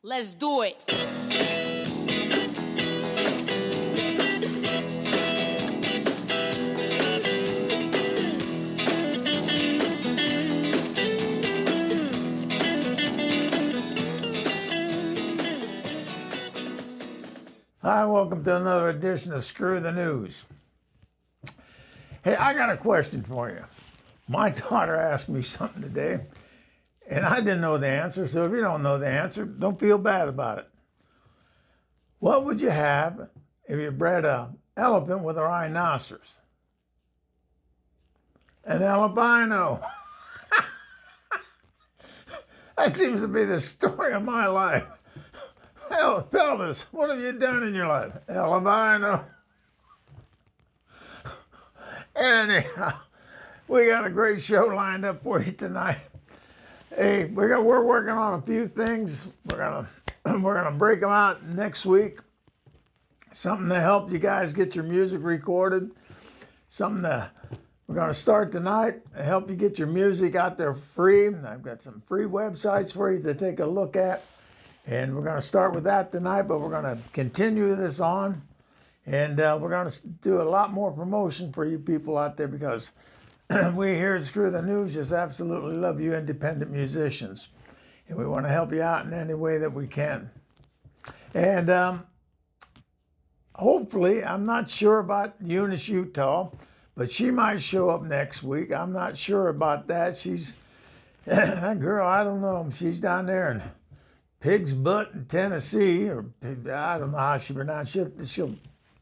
Let's do it. Hi, welcome to another edition of Screw the News. Hey, I got a question for you. My daughter asked me something today, and I didn't know the answer, so if you don't know the answer, don't feel bad about it. What would you have if you bred an elephant with a rhinoceros? An albino. That seems to be the story of my life. Hell, Pelvis, what have you done in your life? Albino. Anyhow, we got a great show lined up for you tonight. Hey, we're working on a few things. We're gonna break them out next week. Something to help you guys get your music recorded. We're gonna start tonight to help you get your music out there free. I've got some free websites for you to take a look at. And we're going to start with that tonight, but we're going to continue this on. And we're going to do a lot more promotion for you people out there because we here at Screw the News just absolutely love you independent musicians. And we want to help you out in any way that we can. And hopefully, I'm not sure about Eunice, Utah, but she might show up next week. I'm not sure about that. She's, that girl, I don't know. She's down there in Pig's Butt in Tennessee, or I don't know how she pronounced it. She'll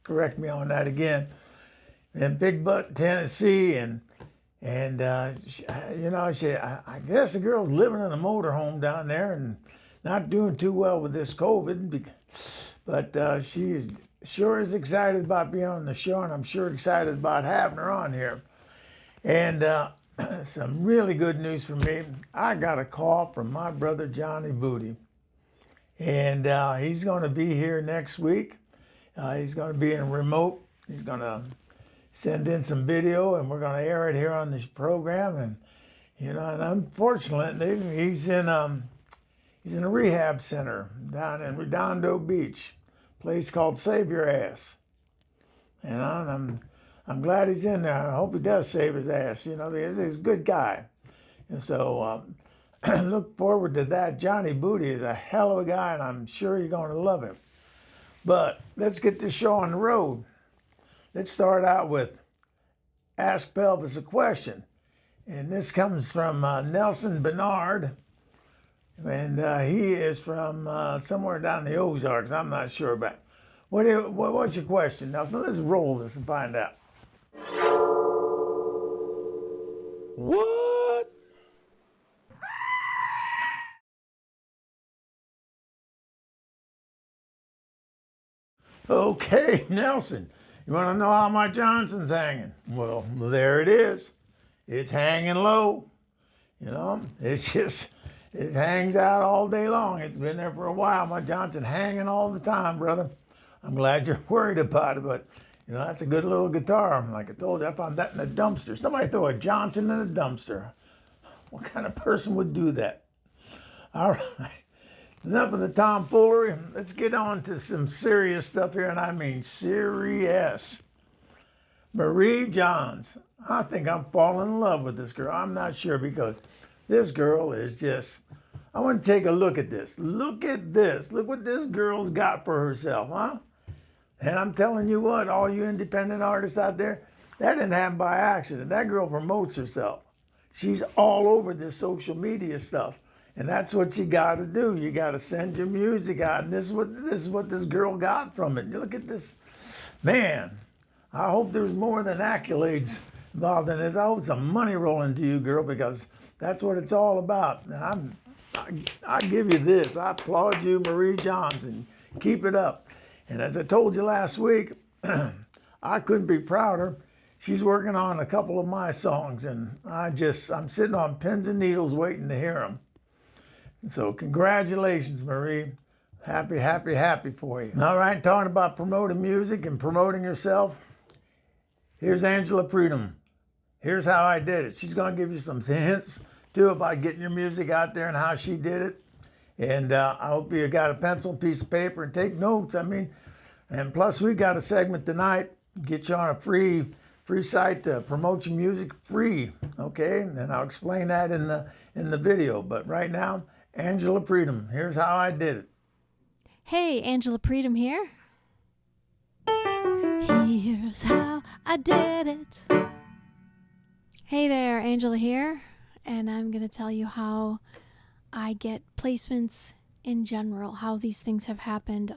correct me on that again. In Pig Butt, Tennessee, and you know, I guess the girl's living in a motorhome down there and not doing too well with this COVID, but she sure is excited about being on the show, and I'm sure excited about having her on here. And some really good news for me. I got a call from my brother Johnny Booty. And he's going to be here next week. He's going to be in remote. He's going to send in some video, and we're going to air it here on this program. And you know, and unfortunately, he's in a rehab center down in Redondo Beach, a place called Save Your Ass. And I'm glad he's in there. I hope he does save his ass. You know, he's a good guy. And so. Look forward to that. Johnny Booty is a hell of a guy, and I'm sure you're going to love him. But let's get this show on the road. Let's start out with Ask Pelvis a Question. And this comes from Nelson Bernard. And he is from somewhere down the Ozarks. I'm not sure about. What's your question, Nelson? Let's roll this and find out. What? Okay, Nelson, you want to know how my Johnson's hanging? Well, there it is. It's hanging low. You know, it hangs out all day long. It's been there for a while. My Johnson hanging all the time, brother. I'm glad you're worried about it, but you know, that's a good little guitar. Like I told you, I found that in a dumpster. Somebody throw a Johnson in a dumpster. What kind of person would do that? All right. Enough of the tomfoolery. Let's get on to some serious stuff here, and I mean serious. Marie Johns. I think I'm falling in love with this girl. I'm not sure because this girl is just, I want to take a look at this. Look at this. Look what this girl's got for herself, huh? And I'm telling you what, all you independent artists out there, that didn't happen by accident. That girl promotes herself. She's all over this social media stuff. And that's what you got to do. You got to send your music out. And this is what this girl got from it. You look at this. Man, I hope there's more than accolades involved in this. I hope some money rolling to you, girl, because that's what it's all about. And I give you this. I applaud you, Marie Johnson. Keep it up. And as I told you last week, I couldn't be prouder. She's working on a couple of my songs, and I'm sitting on pins and needles waiting to hear them. So congratulations, Marie. Happy, happy, happy for you. All right, talking about promoting music and promoting yourself. Here's Angela Freedom. Here's how I did it. She's going to give you some hints, too, about getting your music out there and how she did it. And I hope you got a pencil, piece of paper, and take notes. I mean, and plus we got a segment tonight. Get you on a free site to promote your music free. Okay, and I'll explain that in the video. But right now, Angela Freedom. Here's how I did it. Hey, Angela Freedom here. Here's how I did it. Hey there, Angela here, and I'm going to tell you how I get placements in general, how these things have happened.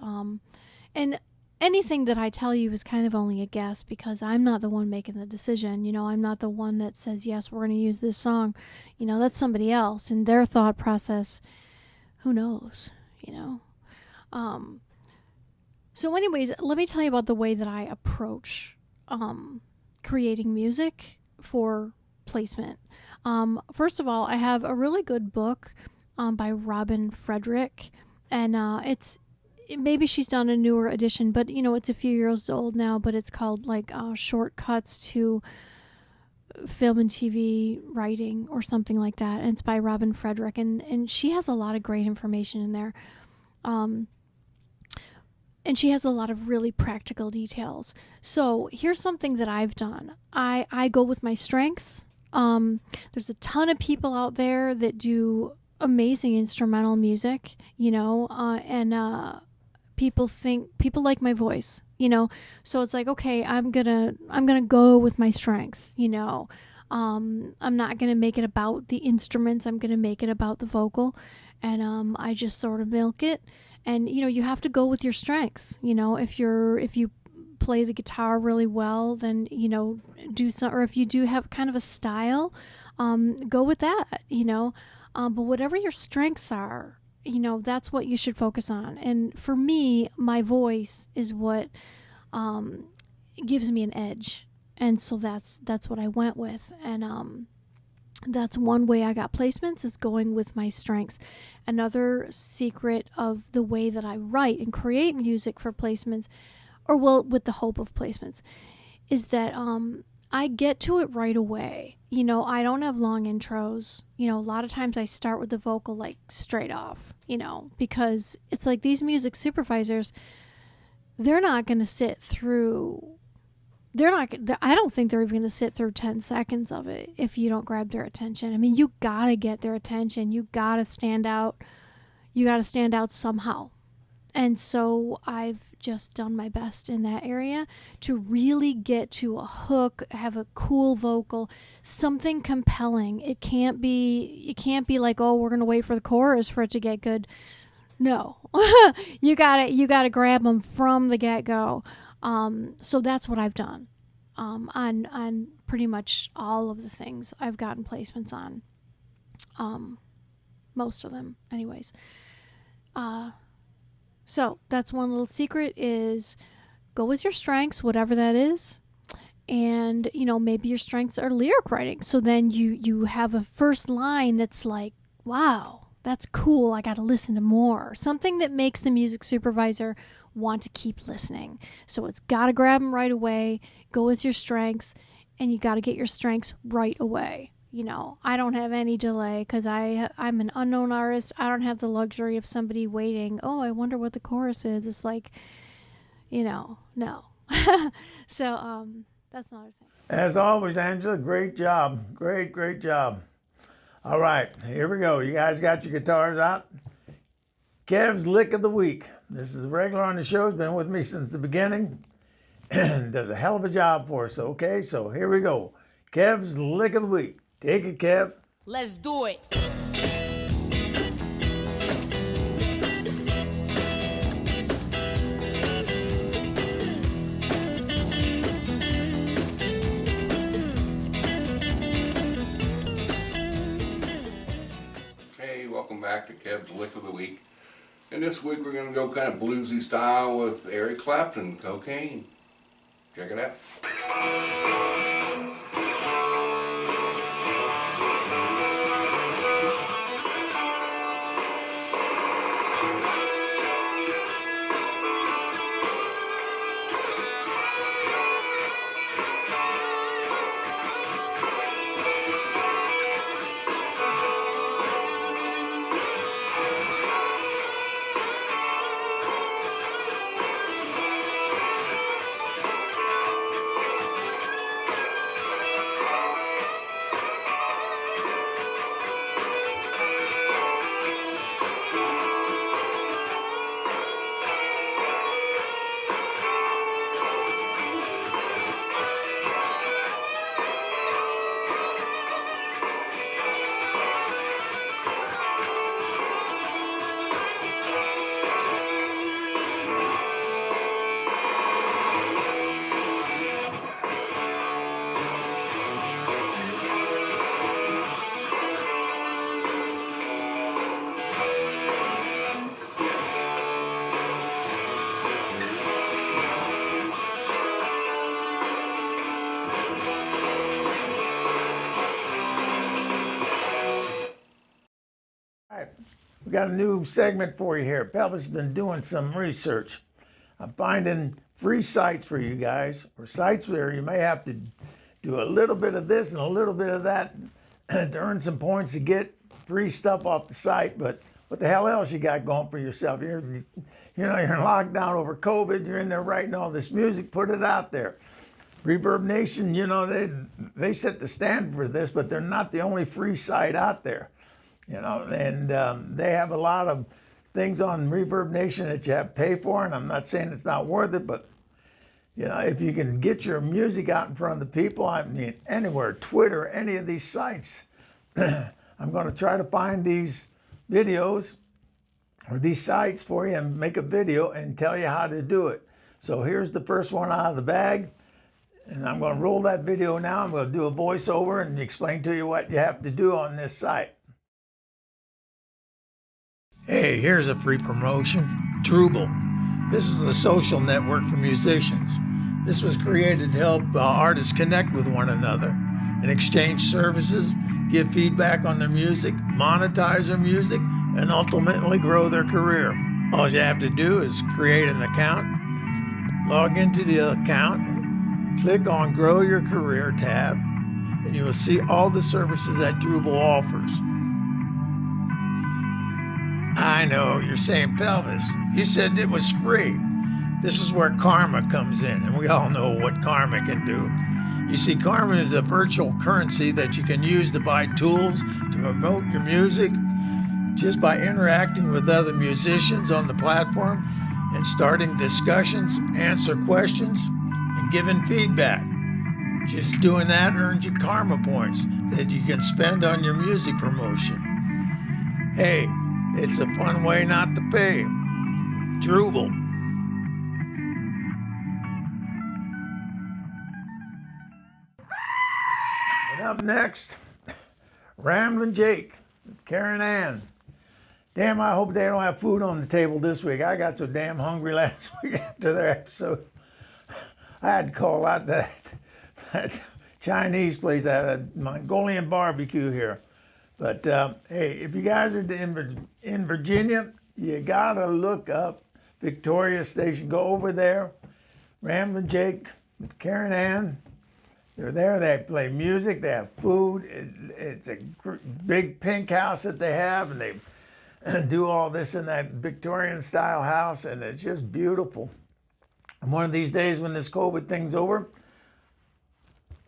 And anything that I tell you is kind of only a guess because I'm not the one making the decision. You know, I'm not the one that says, yes, we're going to use this song. You know, that's somebody else and their thought process. Who knows, you know? So anyways, let me tell you about the way that I approach creating music for placement. First of all, I have a really good book by Robin Frederick, and maybe she's done a newer edition, but you know, it's a few years old now, but it's called like Shortcuts to Film and TV Writing or something like that, and it's by Robin Frederick, and she has a lot of great information in there. And she has a lot of really practical details. So here's something that I've done. I go with my strengths. There's a ton of people out there that do amazing instrumental music, you know, and people like my voice, you know. So it's like, okay, I'm gonna go with my strengths, you know. I'm not gonna make it about the instruments. I'm gonna make it about the vocal, and I just sort of milk it. And, you know, you have to go with your strengths. You know, if you play the guitar really well, then, you know, or if you do have kind of a style, go with that, you know. But whatever your strengths are, you know, that's what you should focus on. And for me, my voice is what gives me an edge. And so that's what I went with. And that's one way I got placements, is going with my strengths. Another secret of the way that I write and create music for placements, or well, with the hope of placements, is that I get to it right away. You know, I don't have long intros. You know, a lot of times I start with the vocal like straight off, you know, because it's like these music supervisors, they're not going to sit through... I don't think they're even going to sit through 10 seconds of it if you don't grab their attention. I mean, you got to get their attention. You got to stand out. You got to stand out somehow. And so I've just done my best in that area to really get to a hook, have a cool vocal, something compelling. It can't be like, oh, we're going to wait for the chorus for it to get good. No. you got to grab them from the get-go. So that's what I've done on pretty much all of the things I've gotten placements on. Most of them, anyways. So that's one little secret, is go with your strengths, whatever that is. And, you know, maybe your strengths are lyric writing. So then you have a first line that's like, wow, that's cool. I got to listen to more. Something that makes the music supervisor want to keep listening. So it's got to grab them right away. Go with your strengths, and you got to get your strengths right away. You know, I don't have any delay because I'm an unknown artist. I don't have the luxury of somebody waiting. Oh, I wonder what the chorus is. It's like, you know, no. So that's another thing. As always, Angela, great job. Great job. All right, here we go. You guys got your guitars out? Kev's Lick of the Week. This is a regular on the show. He's been with me since the beginning and does a hell of a job for us. Okay, so here we go. Kev's Lick of the Week. Take it, Kev. Let's do it. Hey, welcome back to Kev's Lick of the Week. And this week we're going to go kind of bluesy style with Eric Clapton, Cocaine. Check it out. got a new segment for you here. Pelvis has been doing some research. I'm finding free sites for you guys, or sites where you may have to do a little bit of this and a little bit of that to earn some points to get free stuff off the site. But what the hell else you got going for yourself? You're in lockdown over COVID. You're in there writing all this music. Put it out there. Reverb Nation, they set the standard for this, but they're not the only free site out there. And they have a lot of things on Reverb Nation that you have to pay for, and I'm not saying it's not worth it, but if you can get your music out in front of the people, I mean, anywhere, Twitter, any of these sites, I'm going to try to find these videos or these sites for you and make a video and tell you how to do it. So here's the first one out of the bag, and I'm going to roll that video now. I'm going to do a voiceover and explain to you what you have to do on this site. Hey, here's a free promotion. Truble. This is a social network for musicians. This was created to help artists connect with one another and exchange services, give feedback on their music, monetize their music, and ultimately grow their career. All you have to do is create an account, log into the account, click on Grow Your Career tab, and you will see all the services that Truble offers. I know, you're saying, Pelvis, you said it was free. This is where karma comes in, and we all know what karma can do. You see, karma is a virtual currency that you can use to buy tools to promote your music just by interacting with other musicians on the platform and starting discussions, answer questions, and giving feedback. Just doing that earns you karma points that you can spend on your music promotion. Hey, it's a fun way not to pay. Truble. And up next, Ramblin Jake, Karen Ann. Damn, I hope they don't have food on the table this week. I got so damn hungry last week after their episode. I had to call out that Chinese place, that Mongolian barbecue here. But hey, if you guys are in Virginia, you gotta look up Victoria Station. Go over there. Ramblin Jake with Karen Ann. They're there. They play music. They have food. It's a big pink house that they have, and they do all this in that Victorian style house, and it's just beautiful. And one of these days when this COVID thing's over,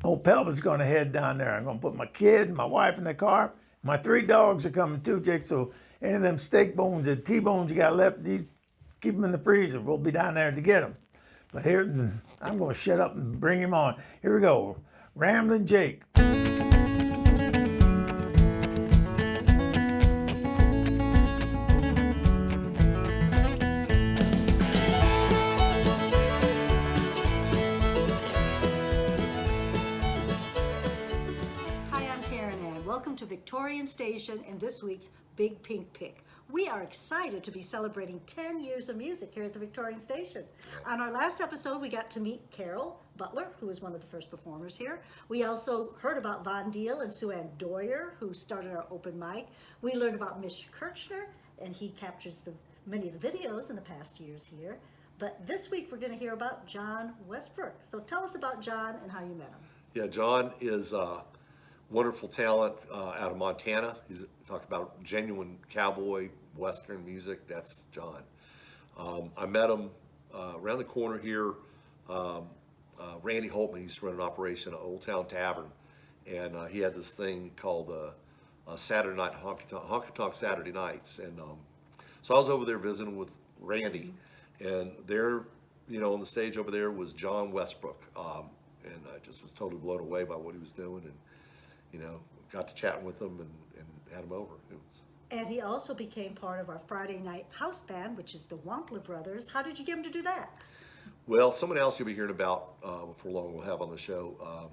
old Pelvis is going to head down there. I'm going to put my kid and my wife in the car. My 3 dogs are coming too, Jake, so any of them steak bones, the T-bones you got left, these, keep them in the freezer. We'll be down there to get them. But here, I'm going to shut up and bring him on. Here we go. Ramblin Jake. Welcome to Victorian Station and this week's Big Pink Pick. We are excited to be celebrating 10 years of music here at the Victorian Station. On our last episode, we got to meet Carol Butler, who was one of the first performers here. We also heard about Von Deal and Sue Ann Doyer, who started our open mic. We learned about Mitch Kirchner, and he captures many of the videos in the past years here. But this week, we're going to hear about John Westbrook. So tell us about John and how you met him. Yeah, John is wonderful talent out of Montana. He's talked about genuine cowboy Western music. That's John. I met him around the corner here. Randy Holtman used to run an operation at Old Town Tavern, and he had this thing called Saturday Night Honky Tonk Saturday Nights. And so I was over there visiting with Randy, and there, on the stage over there was John Westbrook, and I just was totally blown away by what he was doing, and got to chatting with him and had him over. And he also became part of our Friday night house band, which is the Wampler Brothers. How did you get him to do that? Well, someone else you'll be hearing about before long we'll have on the show.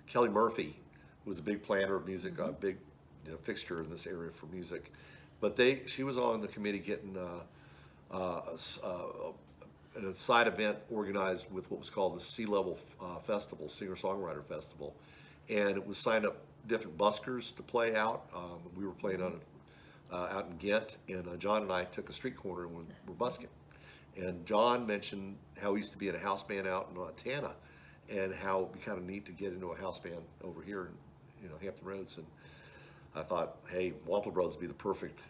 Kelly Murphy was a big planner of music, a big fixture in this area for music. But she was on the committee getting a side event organized with what was called the C-Level Festival, Singer-Songwriter Festival. And it was signed up different buskers to play out. We were playing on out in Ghent, and John and I took a street corner and we're busking. And John mentioned how he used to be in a house band out in Montana, and how it'd be kind of neat to get into a house band over here in Hampton Roads. And I thought, hey, Wampler Brothers would be the perfect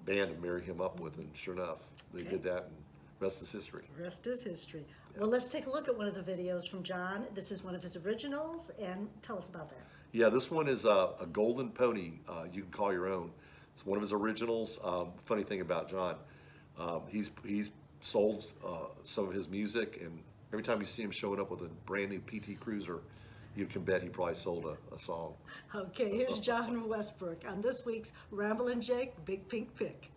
band to marry him up with, and sure enough, they did that, and the rest is history. The rest is history. Well, let's take a look at one of the videos from John. This is one of his originals, and tell us about that. Yeah, this one is a golden pony you can call your own. It's one of his originals. Funny thing about John, he's sold some of his music, and every time you see him showing up with a brand new PT Cruiser, you can bet he probably sold a song. Okay, here's John Westbrook on this week's Ramblin Jake Big Pink Pick.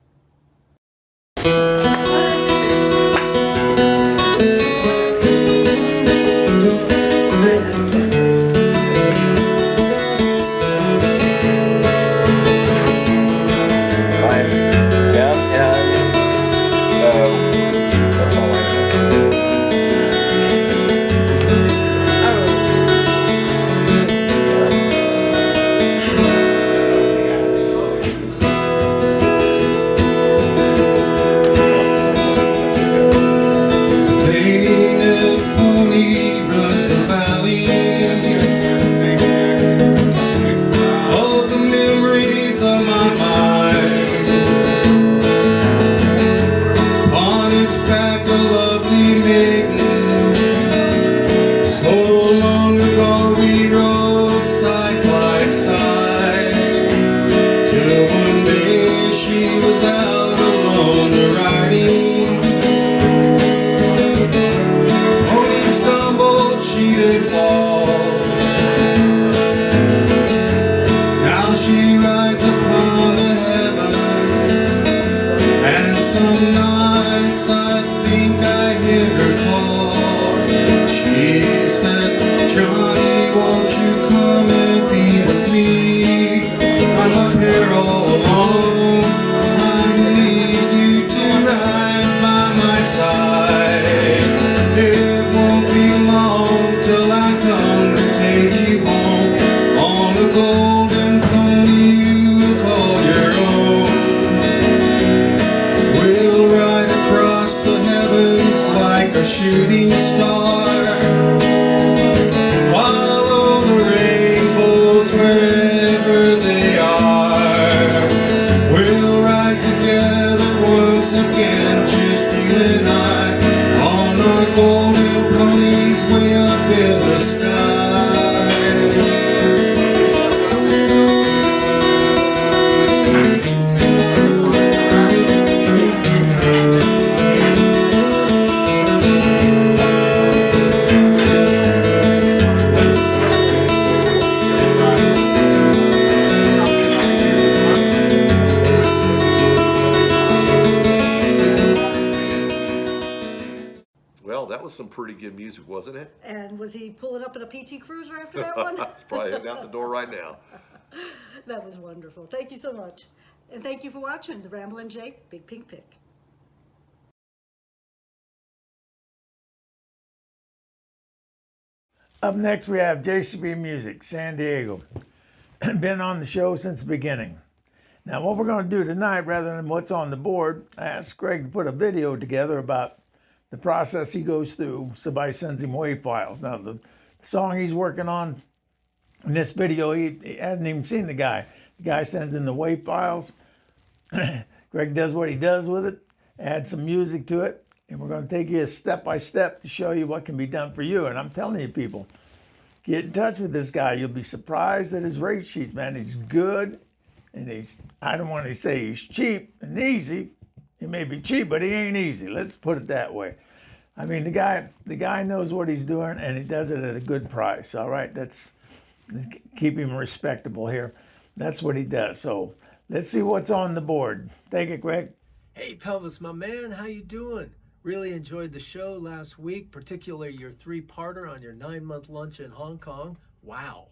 Some pretty good music, wasn't it? And was he pulling up in a PT Cruiser after that one? It's probably heading out the door right now. That was wonderful. Thank you so much. And thank you for watching the Ramblin Jake Big Pink Pick. Up next, we have JCB Music, San Diego. Been on the show since the beginning. Now, what we're going to do tonight, rather than what's on the board, I asked Greg to put a video together about the process he goes through. Somebody sends him WAV files. Now, the song he's working on in this video, he hasn't even seen the guy. The guy sends in the WAV files. Greg does what he does with it, adds some music to it, and we're going to take you step by step to show you what can be done for you. And I'm telling you, people, get in touch with this guy. You'll be surprised at his rate sheets, man. He's good, and I don't want to say he's cheap and easy. He may be cheap, but he ain't easy. Let's put it that way. I mean, the guy knows what he's doing, and he does it at a good price. All right, keep him respectable here. That's what he does. So let's see what's on the board. Take it, Greg. Hey, Pelvis, my man, how you doing? Really enjoyed the show last week, particularly your 3-parter on your 9-month lunch in Hong Kong. Wow.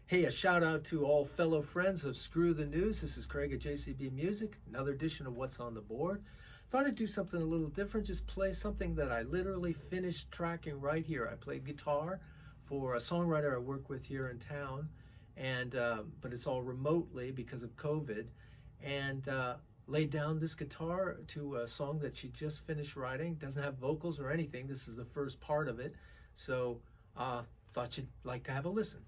Hey, a shout out to all fellow friends of Screw the News. This is Craig at JCB Music, another edition of What's on the Board. Thought I'd do something a little different, just play something that I literally finished tracking right here. I played guitar for a songwriter I work with here in town, and but it's all remotely because of COVID. and laid down this guitar to a song that she just finished writing. Doesn't have vocals or anything. This is the first part of it. So thought you'd like to have a listen.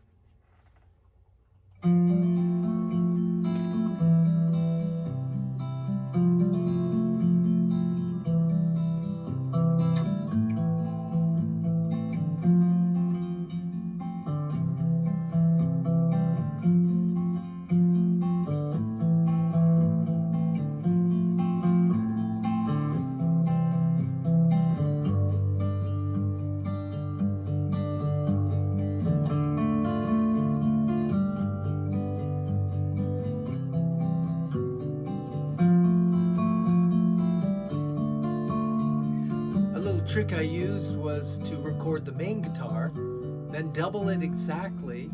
Trick I used was to record the main guitar, then double it exactly,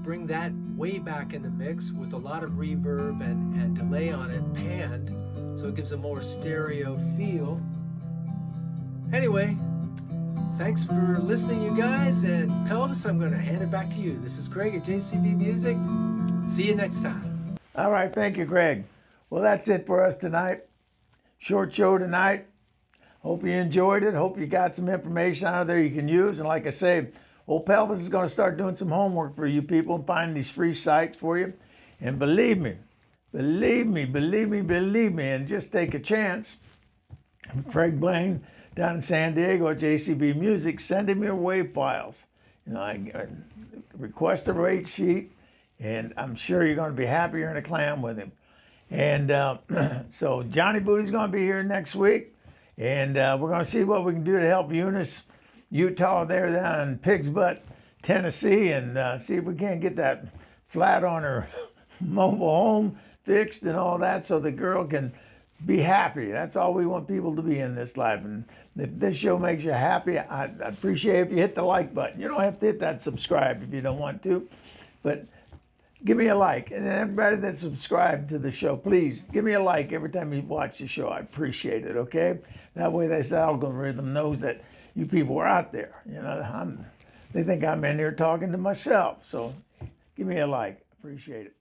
bring that way back in the mix with a lot of reverb and delay on it, panned, so it gives a more stereo feel. Anyway, thanks for listening, you guys, and Pelvis, I'm going to hand it back to you. This is Craig at JCB Music. See you next time. All right, thank you, Craig. Well, that's it for us tonight. Short show tonight. Hope you enjoyed it. Hope you got some information out of there you can use. And like I say, old Pelvis is going to start doing some homework for you people and find these free sites for you. And believe me, and just take a chance. Craig Blaine down in San Diego at JCB Music, send him your wave files. You know, I request a rate sheet, and I'm sure you're going to be happier than a clam with him. And so Johnny Booty's going to be here next week. And we're going to see what we can do to help Eunice, Utah, there down in Pig's Butt, Tennessee, and see if we can't get that flat on her mobile home fixed and all that so the girl can be happy. That's all we want people to be in this life. And if this show makes you happy, I'd appreciate if you hit the like button. You don't have to hit that subscribe if you don't want to, but give me a like. And everybody that's subscribed to the show, please give me a like every time you watch the show. I appreciate it, okay? That way this algorithm knows that you people are out there. You know, they think I'm in here talking to myself. So give me a like. Appreciate it.